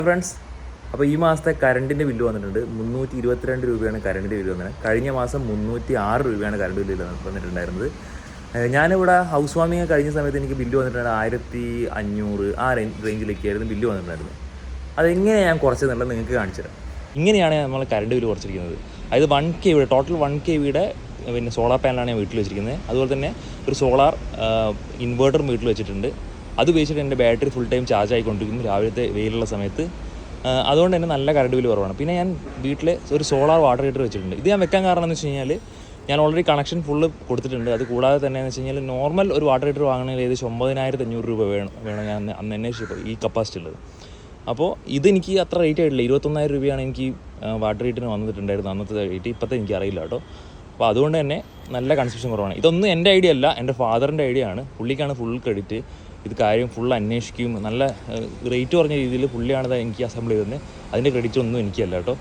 Friends, അപ്പോൾ ഈ മാസത്തെ കറണ്ടിൻ്റെ ബില്ല് വന്നിട്ടുണ്ട്. 322 രൂപയാണ് കറണ്ടിൻ്റെ ബില്ല് വന്നത്. കഴിഞ്ഞ മാസം 306 രൂപയാണ് കറണ്ട് ബില്ല് വന്നിട്ടുണ്ടായിരുന്നത്. ഞാനിവിടെ ഹൗസ് വാമിങ് കഴിഞ്ഞ സമയത്ത് എനിക്ക് ബില്ല് വന്നിട്ടുണ്ട് 1500 ആ റേഞ്ചിലേക്കായിരുന്നു ബില്ല് വന്നിട്ടുണ്ടായിരുന്നത്. അതെങ്ങനെയാണ് ഞാൻ കുറച്ചെന്നുള്ളത് നിങ്ങൾക്ക് കാണിച്ചു തരാം. ഇങ്ങനെയാണ് നമ്മൾ കറണ്ട് ബില്ല് കുറച്ചിരിക്കുന്നത്. അതായത് 1 kW ടോട്ടൽ 1 kW പിന്നെ സോളാർ പാനലാണ് ഞാൻ വീട്ടിൽ വെച്ചിരിക്കുന്നത്. അതുപോലെ തന്നെ ഒരു സോളാർ ഇൻവേർട്ടറും വീട്ടിൽ വെച്ചിട്ടുണ്ട്. അത് ഉപയോഗിച്ചിട്ട് എൻ്റെ ബാറ്ററി ഫുൾ ടൈം ചാർജ് ആയിക്കൊണ്ടിരിക്കുന്നു രാവിലത്തെ വെയിലുള്ള സമയത്ത്. അതുകൊണ്ട് തന്നെ നല്ല കറണ്ട് ബില്ല് കുറവാണ്. പിന്നെ ഞാൻ വീട്ടിൽ ഒരു സോളാർ വാട്ടർ ഹീറ്റർ വെച്ചിട്ടുണ്ട്. ഇത് ഞാൻ വെക്കാൻ കാരണം എന്ന് വെച്ച് കഴിഞ്ഞാൽ ഞാൻ ഓൾറെഡി കണക്ഷൻ ഫുള്ള് കൊടുത്തിട്ടുണ്ട്. അത് കൂടാതെ തന്നെ എന്ന് വെച്ച് കഴിഞ്ഞാൽ നോർമൽ ഒരു വാട്ടർ ഹീറ്റർ വാങ്ങണമെങ്കിൽ ഏകദേശം 9500 രൂപ വേണം ഞാൻ അന്ന് അന്വേഷിച്ചപ്പോൾ ഈ കപ്പാസിറ്റി ഉള്ളത്. അപ്പോൾ ഇതെനിക്ക് അത്ര റേറ്റ് ആയിട്ടില്ല. 21000 രൂപയാണ് എനിക്ക് വാട്ടർ ഹീറ്ററിന് വന്നിട്ടുണ്ടായിരുന്നു അന്നത്തെ റേറ്റ്. ഇപ്പോഴത്തെ എനിക്ക് അറിയില്ല കേട്ടോ. അപ്പോൾ അതുകൊണ്ട് തന്നെ നല്ല കൺസപ്ഷൻ കുറവാണ്. ഇതൊന്നും എൻ്റെ ഐഡിയ അല്ല, എൻ്റെ ഫാദറിൻ്റെ ഐഡിയ ആണ്. പുള്ളിക്കാണ് ഫുൾ ക്രെഡിറ്റ്. ഇത് കാര്യം ഫുൾ അന്വേഷിക്കും. നല്ല റേറ്റ് കുറഞ്ഞ രീതിയിൽ പുള്ളിയാണ് എനിക്ക് അസംബിൾ ചെയ്തത്. അതിൻ്റെ ക്രെഡിറ്റ് ഒന്നും എനിക്കല്ല കേട്ടോ.